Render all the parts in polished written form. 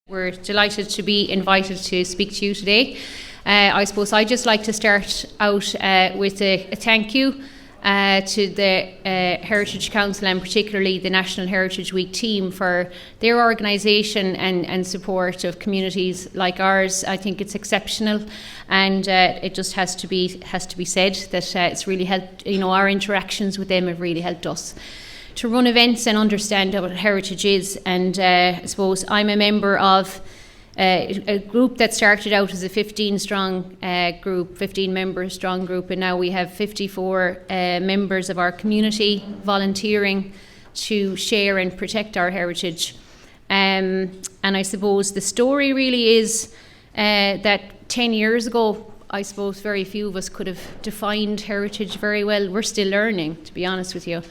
We're delighted to be invited to speak to you today. I suppose I'd just like to start out with a thank you to the Heritage Council and particularly the National Heritage Week team for their organisation and support of communities like ours. I think it's exceptional, and it just has to be said that it's really helped. Our interactions with them have really helped us to run events and understand what heritage is. And I suppose I'm a member of a group that started out as a 15 member strong group, and now we have 54 members of our community volunteering to share and protect our heritage. And I suppose the story really is that 10 years ago, I suppose very few of us could have defined heritage very well. We're still learning, to be honest with you.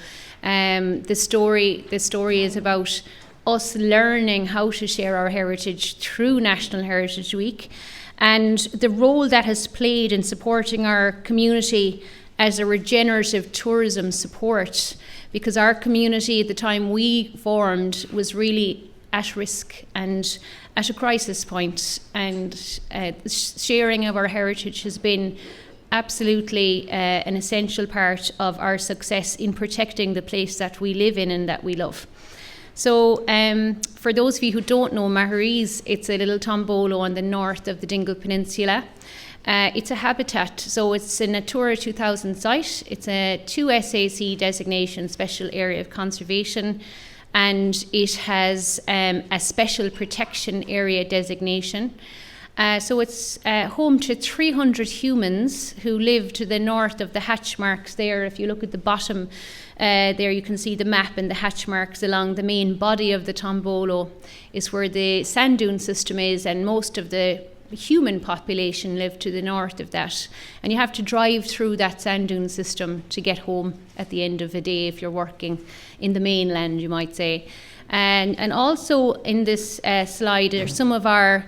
The story is about us learning how to share our heritage through National Heritage Week, and the role that has played in supporting our community as a regenerative tourism support, because our community at the time we formed was really at risk and at a crisis point, and sharing of our heritage has been absolutely an essential part of our success in protecting the place that we live in and that we love. So for those of you who don't know Maharees, it's a little tombolo on the north of the Dingle Peninsula. It's a habitat, so it's a Natura 2000 site. It's a 2 SAC designation, Special Area of Conservation, and it has a Special Protection Area designation. So it's home to 300 humans who live to the north of the hatch marks there. If you look at the bottom there, you can see the map, and the hatch marks along the main body of the tombolo is where the sand dune system is, and most of the human population live to the north of that. And you have to drive through that sand dune system to get home at the end of the day if you're working in the mainland, you might say. And also in this slide are some of our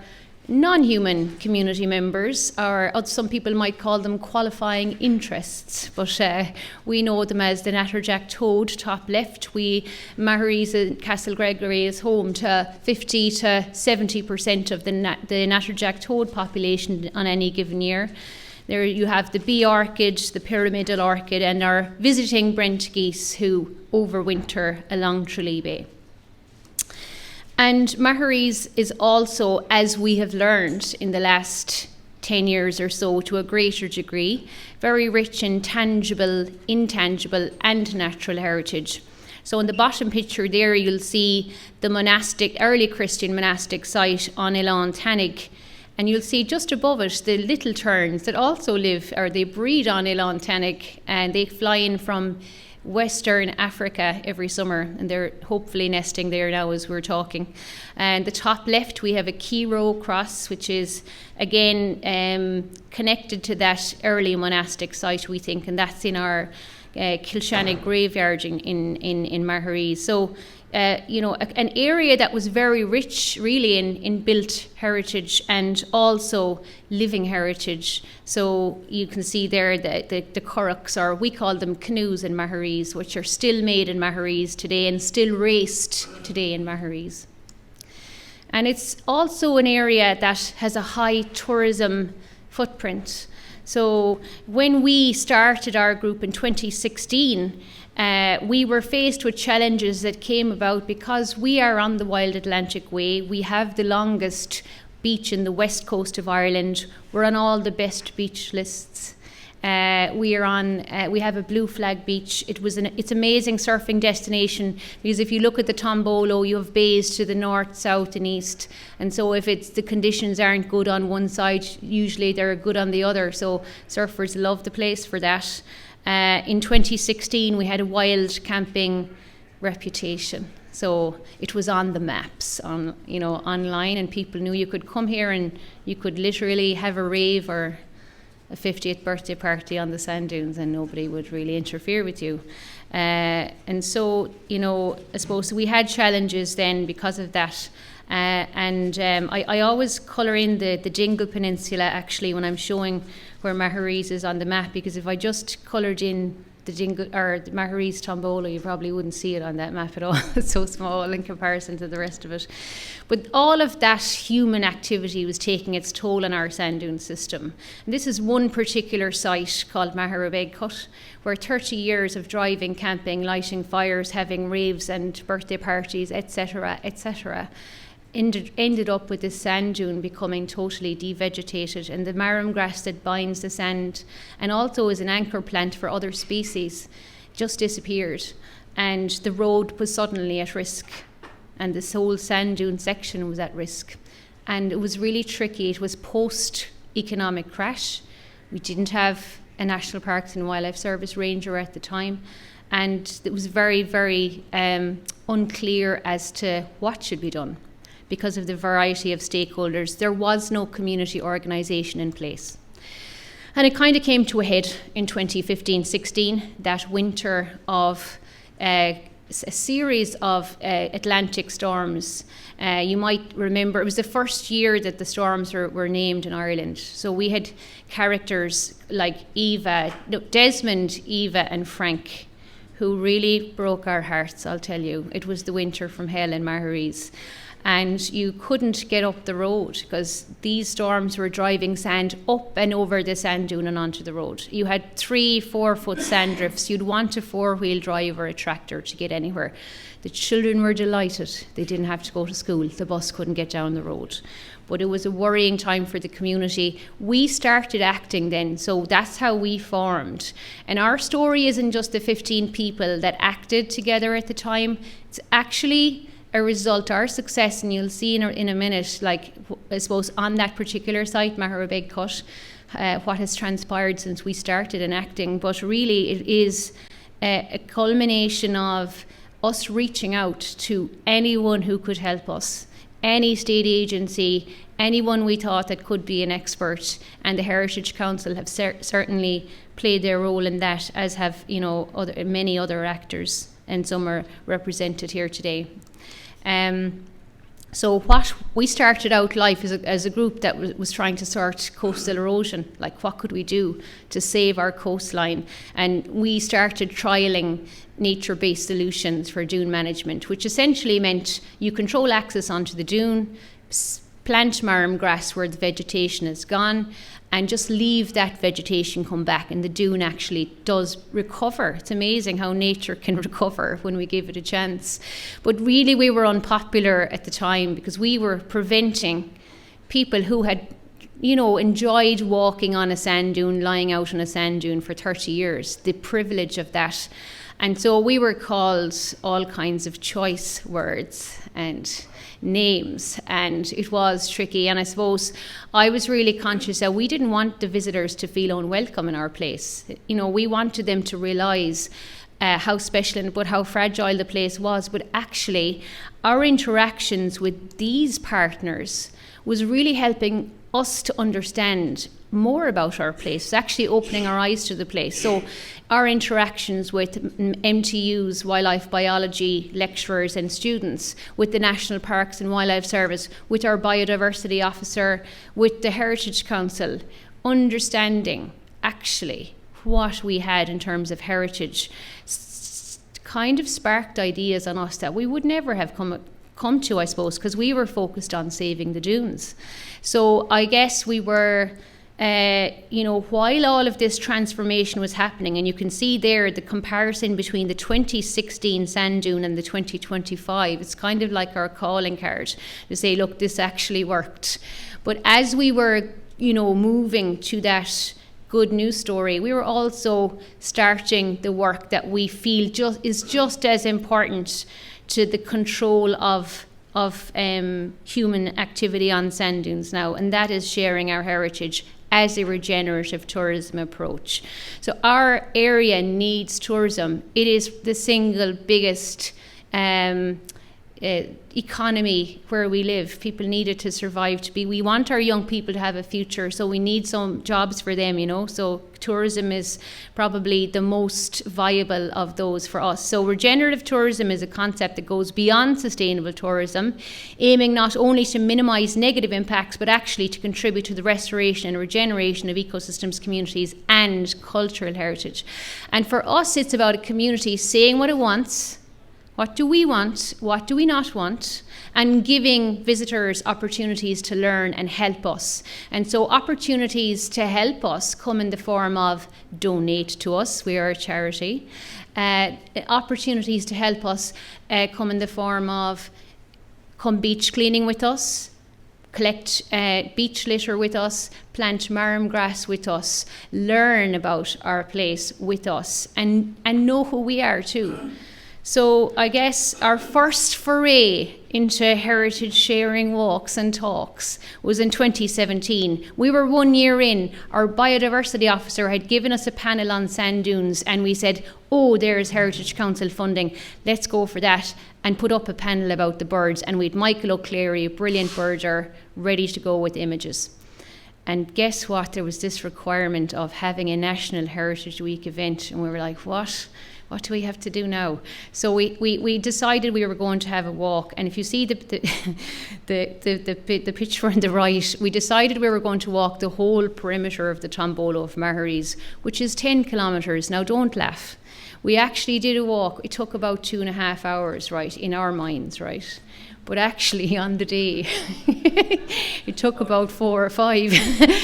non-human community members, or some people might call them qualifying interests, but we know them as the Natterjack toad, top left. Maharees and Castle Gregory is home to 50 to 70% of the Natterjack toad population on any given year. There you have the bee orchid, the pyramidal orchid, and our visiting Brent geese who overwinter along Tralee Bay. And Maharees is also, as we have learned in the last 10 years or so to a greater degree, very rich in tangible, intangible and natural heritage. So in the bottom picture there you'll see the early Christian monastic site on Elan Tannig, and you'll see just above it the little terns that also they breed on Elan Tannig, and they fly in from Western Africa every summer, and they're hopefully nesting there now as we're talking. And the top left we have a Kiro cross, which is again connected to that early monastic site, we think, and that's in our Kilshannig graveyard in Maharees. So an area that was very rich really in built heritage and also living heritage. So you can see there the currachs, or we call them canoes in Maharees, which are still made in Maharees today and still raced today in Maharees. And it's also an area that has a high tourism footprint. So when we started our group in 2016, we were faced with challenges that came about because we are on the Wild Atlantic Way. We have the longest beach in the west coast of Ireland. We're on all the best beach lists. We have a blue flag beach. It's amazing surfing destination, because if you look at the tombolo, you have bays to the north, south and east, and so if the conditions aren't good on one side, usually they're good on the other, so surfers love the place for that. In 2016 we had a wild camping reputation, so it was on the maps online, and people knew you could come here and you could literally have a rave or a 50th birthday party on the sand dunes and nobody would really interfere with you. And so, I suppose we had challenges then because of that. I always colour in the Dingle Peninsula actually when I'm showing where Maharees is on the map, because if I just coloured in the Maharees Tombola, you probably wouldn't see it on that map at all. It's so small in comparison to the rest of it. But all of that human activity was taking its toll on our sand dune system. And this is one particular site called Maharees, where 30 years of driving, camping, lighting fires, having raves and birthday parties, etc., ended up with this sand dune becoming totally devegetated, and the marram grass that binds the sand and also is an anchor plant for other species just disappeared, and the road was suddenly at risk, and this whole sand dune section was at risk, and it was really tricky. It was post-economic crash. We didn't have a National Parks and Wildlife Service ranger at the time, and it was very, very unclear as to what should be done. Because of the variety of stakeholders, there was no community organisation in place. And it kind of came to a head in 2015-16, that winter of a series of Atlantic storms. You might remember, it was the first year that the storms were named in Ireland. So we had characters like Desmond, Eva and Frank, who really broke our hearts, I'll tell you. It was the winter from hell in Maharees. And you couldn't get up the road because these storms were driving sand up and over the sand dune and onto the road. You had 3-4 foot sand drifts. You'd want a 4-wheel drive or a tractor to get anywhere. The children were delighted. They didn't have to go to school. The bus couldn't get down the road. But it was a worrying time for the community. We started acting then, so that's how we formed. And our story isn't just the 15 people that acted together at the time. It's actually a result, our success, and you'll see in a minute, like I suppose on that particular site, Maharees, what has transpired since we started enacting. But really it is a culmination of us reaching out to anyone who could help us, any state agency, anyone we thought that could be an expert, and the Heritage Council have certainly played their role in that, as have many other actors, and some are represented here today. So what we started out life as a group that was trying to sort coastal erosion, like what could we do to save our coastline, and we started trialling nature-based solutions for dune management, which essentially meant you control access onto the dune, plant marram grass where the vegetation is gone, and just leave that vegetation come back, and the dune actually does recover. It's amazing how nature can recover when we give it a chance. But really we were unpopular at the time because we were preventing people who had enjoyed walking on a sand dune, lying out on a sand dune for 30 years, the privilege of that. And so we were called all kinds of choice words and names, and it was tricky. And I suppose I was really conscious that we didn't want the visitors to feel unwelcome in our place. We wanted them to realise how special but how fragile the place was. But actually our interactions with these partners was really helping us to understand more about our place, actually opening our eyes to the place. So our interactions with MTUs, wildlife biology lecturers and students, with the National Parks and Wildlife Service, with our biodiversity officer, with the Heritage Council, understanding actually what we had in terms of heritage, kind of sparked ideas on us that we would never have come to, I suppose, because we were focused on saving the dunes. So I guess we were, while all of this transformation was happening, and you can see there the comparison between the 2016 sand dune and the 2025, it's kind of like our calling card to say, look, this actually worked. But as we were, moving to that good news story, we were also starting the work that we feel is just as important to the control of human activity on sand dunes now, and that is sharing our heritage as a regenerative tourism approach. So our area needs tourism. It is the single biggest economy where we live. People need it to survive, we want our young people to have a future, so we need some jobs for them, so tourism is probably the most viable of those for us. So regenerative tourism is a concept that goes beyond sustainable tourism, aiming not only to minimise negative impacts but actually to contribute to the restoration and regeneration of ecosystems, communities and cultural heritage. And for us, it's about a community saying what it wants. What do we want? What do we not want? And giving visitors opportunities to learn and help us. And so opportunities to help us come in the form of donate to us. We are a charity. Opportunities to help us come in the form of come beach cleaning with us, collect beach litter with us, plant marram grass with us, learn about our place with us, and know who we are too. So I guess our first foray into heritage sharing walks and talks was in 2017. We were 1 year in. Our biodiversity officer had given us a panel on sand dunes, and we said, oh, there's Heritage Council funding. Let's go for that, and put up a panel about the birds. And we had Michael O'Cleary, a brilliant birder, ready to go with images. And guess what? There was this requirement of having a National Heritage Week event, and we were like, what? What do we have to do now? So we decided we were going to have a walk. And if you see the picture on the right, we decided we were going to walk the whole perimeter of the Tombolo of Maharees, which is 10 kilometres. Now, don't laugh. We actually did a walk. It took about 2.5 hours, right, in our minds, right? But actually, on the day, it took about 4 or 5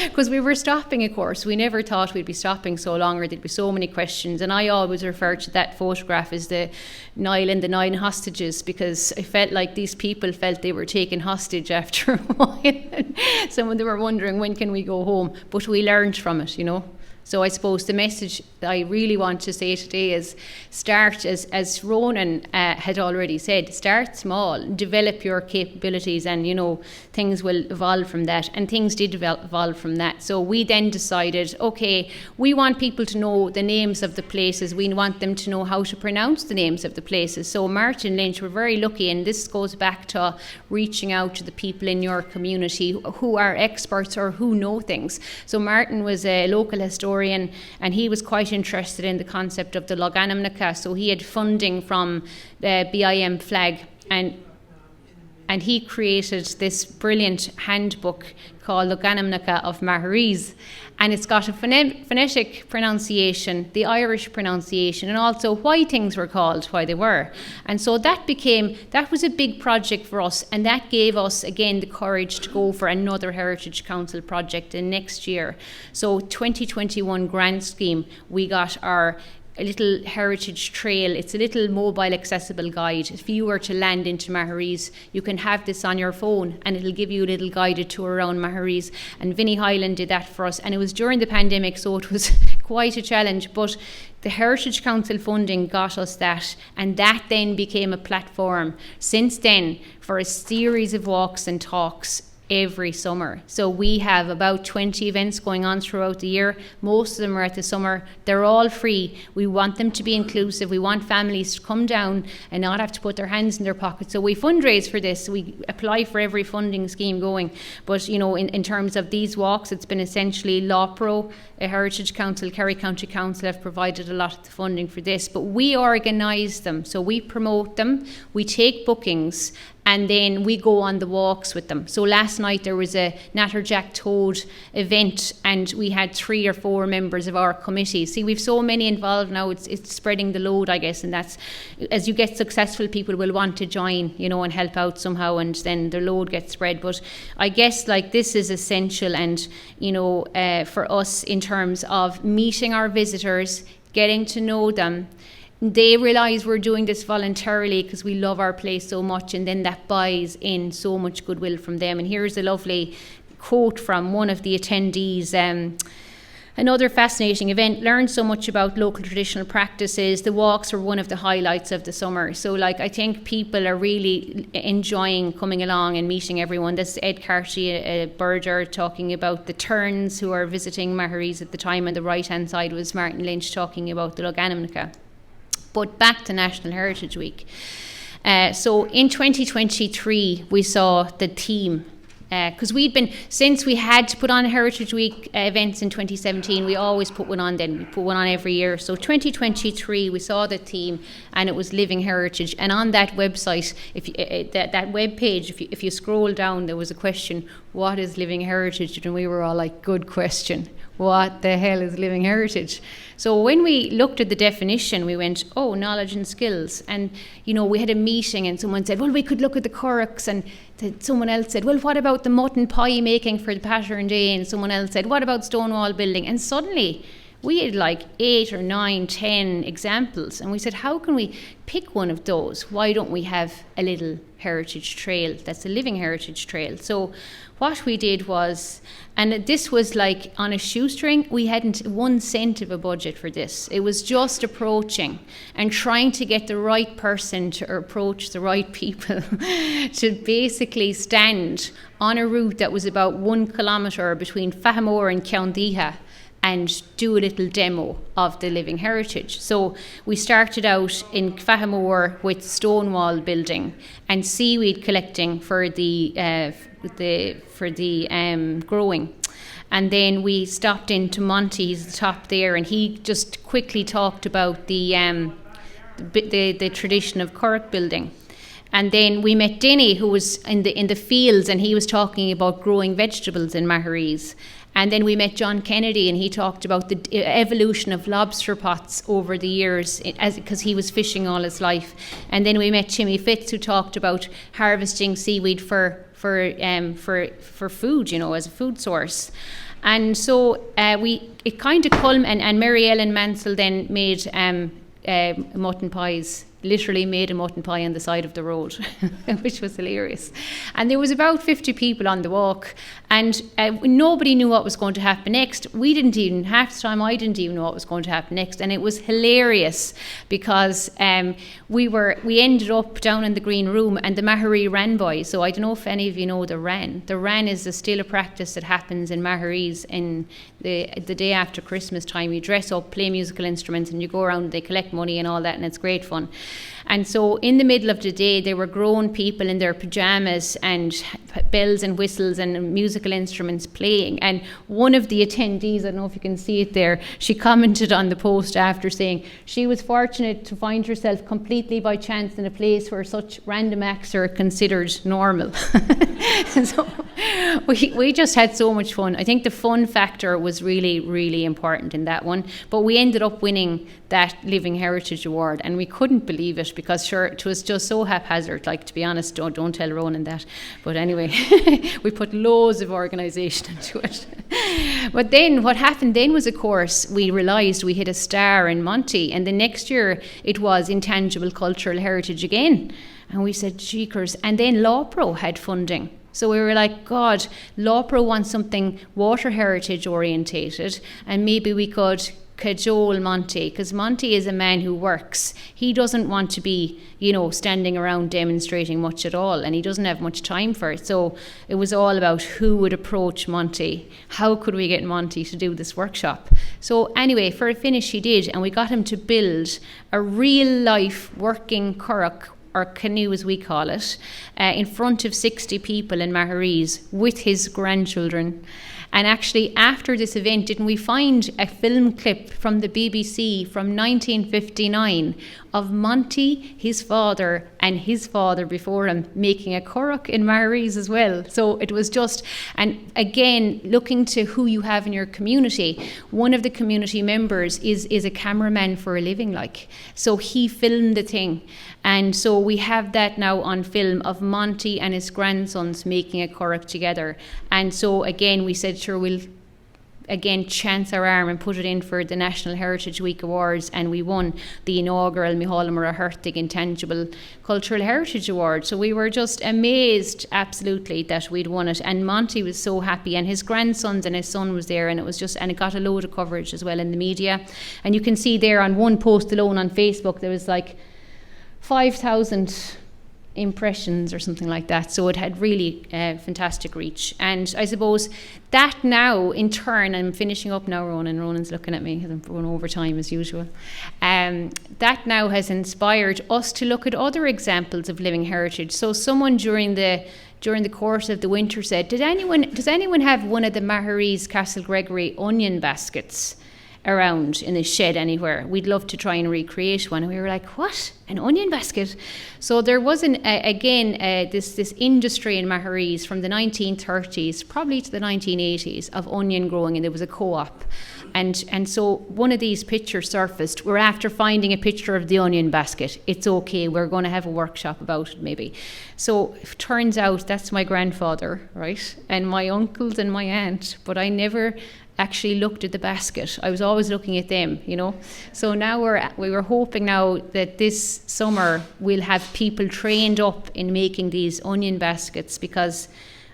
because we were stopping, of course. We never thought we'd be stopping so long or there'd be so many questions. And I always refer to that photograph as the Nile and the 9 hostages, because I felt like these people felt they were taken hostage after a while. Some of them were wondering, when can we go home? But we learned from it, you know. So I suppose the message that I really want to say today is start, as Ronan had already said, start small, develop your capabilities, and, you know, things will evolve from that. And things did evolve from that. So we then decided, okay, we want people to know the names of the places. We want them to know how to pronounce the names of the places. So Martin Lynch, we're very lucky, and this goes back to reaching out to the people in your community who are experts or who know things. So Martin was a local historian, and he was quite interested in the concept of the Loganamnaka. So he had funding from the BIM flag, and he created this brilliant handbook called Loganamnaka of Maharees. And it's got a phonetic pronunciation, the Irish pronunciation, and also why things were called why they were. And so that was a big project for us, and that gave us, again, the courage to go for another Heritage Council project in next year. So 2021 grant scheme, we got a little heritage trail. It's a little mobile accessible guide. If you were to land into Maharees, you can have this on your phone and it'll give you a little guided tour around Maharees. And Vinnie Hyland did that for us, and it was during the pandemic, so it was quite a challenge, but the Heritage Council funding got us that, and that then became a platform since then for a series of walks and talks every summer. So we have about 20 events going on throughout the year. Most of them are at the summer. They're all free. We want them to be inclusive. We want families to come down and not have to put their hands in their pockets. So we fundraise for this. We apply for every funding scheme going. But, you know, in terms of these walks, it's been essentially LawPro, a Heritage Council, Kerry County Council have provided a lot of the funding for this. But we organise them. So we promote them. We take bookings, and then we go on the walks with them. So last night there was a Natterjack Toad event, and we had 3 or 4 members of our committee. See, we've so many involved now, it's spreading the load, I guess, and that's, as you get successful, people will want to join, you know, and help out somehow, and then the load gets spread. But I guess, like, this is essential, and, you know, for us in terms of meeting our visitors, getting to know them. They realise we're doing this voluntarily because we love our place so much, and then that buys in so much goodwill from them. And here's a lovely quote from one of the attendees. Another fascinating event, learned so much about local traditional practices. The walks were one of the highlights of the summer. So, like, I think people are really enjoying coming along and meeting everyone. This is Ed Carty, a birder, talking about the terns who are visiting Maharees at the time. On the right-hand side was Martin Lynch talking about the Loganamnaka. But back to National Heritage Week. So in 2023, we saw the theme, because since we had to put on Heritage Week events in 2017, we always put one on then. We put one on every year. So 2023, we saw the theme, and it was Living Heritage. And on that website, that web page, if you scroll down, there was a question, what is living heritage? And we were all like, good question. what the hell is living heritage? So when we looked at the definition, we went, oh, knowledge and skills. And, we had a meeting and someone said, well, we could look at the currachs. And someone else said, well, what about the mutton pie making for the pattern day? And someone else said, what about stonewall building? And suddenly we had like 8 or 9, 10 examples. And we said, how can we pick one of those? Why don't we have a little heritage trail that's a living heritage trail? So what we did was, and this was like on a shoestring, we hadn't 1 cent of a budget for this. It was just approaching and trying to get the right person to approach the right people to basically stand on a route that was about 1 kilometre between Fahamore and Coundiha and do a little demo of the living heritage. So we started out in Fahamore with stonewall building and seaweed collecting for the growing. And then we stopped into Monty's, the top there, and he just quickly talked about the tradition of currach building. And then we met Denny, who was in the fields, and he was talking about growing vegetables in Maharees. And then we met John Kennedy, and he talked about the evolution of lobster pots over the years, because he was fishing all his life. And then we met Jimmy Fitz, who talked about harvesting seaweed for food, as a food source. And so it kind of and Mary Ellen Mansell then made mutton pies. Literally made a mutton pie on the side of the road, which was hilarious. And there was about 50 people on the walk, and nobody knew what was going to happen next. We didn't even, half the time I didn't even know what was going to happen next, and it was hilarious because we ended up down in the green room, and the Maharee ran by. So I don't know if any of you know the ran. The ran is still a practice that happens in Maharees in the day after Christmas time. You dress up, play musical instruments, and you go around, they collect money and all that, and it's great fun. And so in the middle of the day, there were grown people in their pajamas and bells and whistles and musical instruments playing. And one of the attendees, I don't know if you can see it there, she commented on the post after saying she was fortunate to find herself completely by chance in a place where such random acts are considered normal. So we just had so much fun. I think the fun factor was really, really important in that one. But we ended up winning that Living Heritage Award, and we couldn't believe it because sure, it was just so haphazard. Like, to be honest, don't tell Ronan that. But anyway, we put loads of organisation into it. But then what happened then was, of course, we realised we hit a star in Monty, and the next year it was Intangible Cultural Heritage again. And we said, jeekers. And then LawPro had funding. So we were like, God, LawPro wants something water heritage orientated, and maybe we could cajole Monty, because Monty is a man who works. He doesn't want to be, standing around demonstrating much at all, and he doesn't have much time for it. So it was all about who would approach Monty. How could we get Monty to do this workshop? So anyway, for a finish he did, and we got him to build a real-life working currach, or canoe as we call it, in front of 60 people in Maharees with his grandchildren. And actually, after this event, didn't we find a film clip from the BBC from 1959 of Monty, his father, and his father before him making a currach in Maharees as well. So it was just, and again, looking to who you have in your community. One of the community members is a cameraman for a living, like. So he filmed the thing. And so we have that now on film of Monty and his grandsons making a currach together. And so again, we said, sure, we'll again chance our arm and put it in for the National Heritage Week Awards, and we won the inaugural Micheál Mara Hertig Intangible Cultural Heritage Award. So we were just amazed, absolutely, that we'd won it. And Monty was so happy, and his grandsons and his son was there, and it was just, and it got a load of coverage as well in the media. And you can see there on one post alone on Facebook, there was like 5,000 impressions or something like that. So it had really fantastic reach. And I suppose that now, in turn, I'm finishing up now, Ronan's looking at me because I'm going over time as usual. That now has inspired us to look at other examples of living heritage. So someone during the course of the winter said, does anyone have one of the Maharees Castle Gregory onion baskets? around in a shed anywhere. We'd love to try and recreate one. And we were like, what? An onion basket? So there was this industry in Maharees from the 1930s, probably to the 1980s, of onion growing, and there was a co-op. And so one of these pictures surfaced. We're after finding a picture of the onion basket. It's okay, we're going to have a workshop about it maybe. So it turns out that's my grandfather, right? And my uncles and my aunt, but I never actually looked at the basket. I was always looking at them, you know. So now we were hoping now that this summer we'll have people trained up in making these onion baskets, because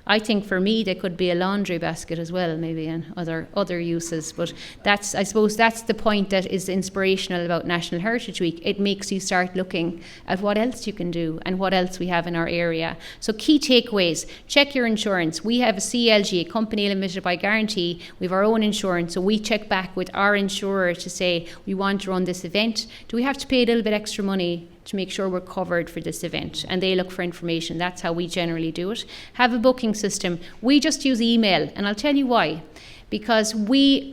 I think for me they could be a laundry basket as well, maybe, and other uses. But I suppose that's the point that is inspirational about National Heritage Week. It makes you start looking at what else you can do and what else we have in our area. So key takeaways: check your insurance. We have a CLG, a company limited by guarantee. We have our own insurance, so we check back with our insurer to say we want to run this event. Do we have to pay a little bit extra money to make sure we're covered for this event? And they look for information. That's how we generally do it. Have a booking system. We just use email, and I'll tell you why. Because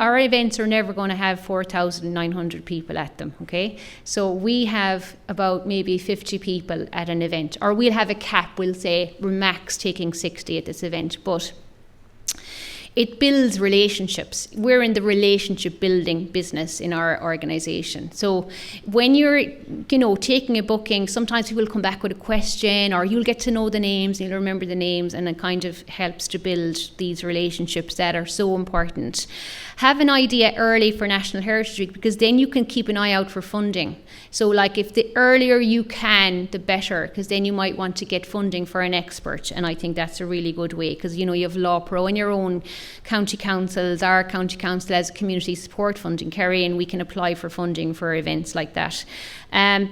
our events are never going to have 4,900 people at them, okay? So we have about maybe 50 people at an event, or we'll have a cap. We'll say we're max taking 60 at this event, but it builds relationships. We're in the relationship building business in our organisation. So when you're, taking a booking, sometimes people come back with a question, or you'll get to know the names, and you'll remember the names, and it kind of helps to build these relationships that are so important. Have an idea early for National Heritage Week, because then you can keep an eye out for funding. So like if the earlier you can, the better, because then you might want to get funding for an expert. And I think that's a really good way, because you have Law Pro and your own county councils. Our county council has community support funding, Kerry, and we can apply for funding for events like that.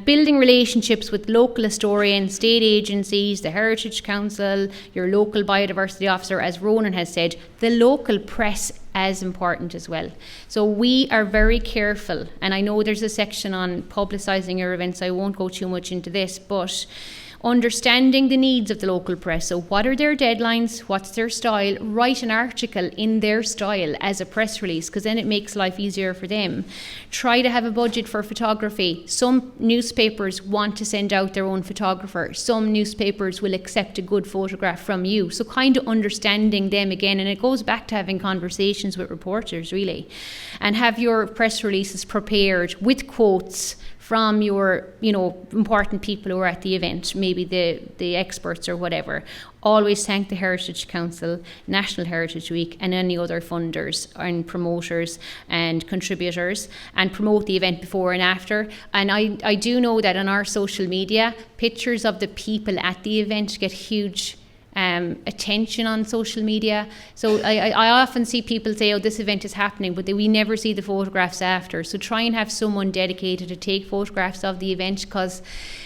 Building relationships with local historians, state agencies, the Heritage Council, your local biodiversity officer, as Ronan has said, the local press as important as well. So we are very careful, and I know there's a section on publicising your events. I won't go too much into this, but understanding the needs of the local press. So what are their deadlines? What's their style? Write an article in their style as a press release, because then it makes life easier for them. Try to have a budget for photography. Some newspapers want to send out their own photographer. Some newspapers will accept a good photograph from you. So kind of understanding them again, and it goes back to having conversations with reporters, really. And have your press releases prepared with quotes from your, important people who are at the event, maybe the experts or whatever. Always thank the Heritage Council, National Heritage Week, and any other funders and promoters and contributors, and promote the event before and after. And I do know that on our social media, pictures of the people at the event get huge attention on social media. So I often see people say, this event is happening, but we never see the photographs after. So try and have someone dedicated to take photographs of the event, because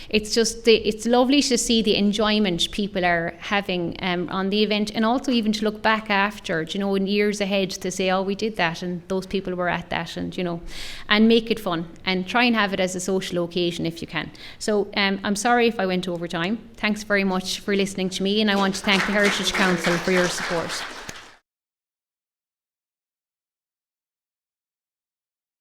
it's lovely to see the enjoyment people are having on the event, and also even to look back after, in years ahead, to say, we did that and those people were at that, and make it fun, and try and have it as a social occasion if you can. So I'm sorry if I went over time. Thanks very much for listening to me, and I want to thank the Heritage Council for your support.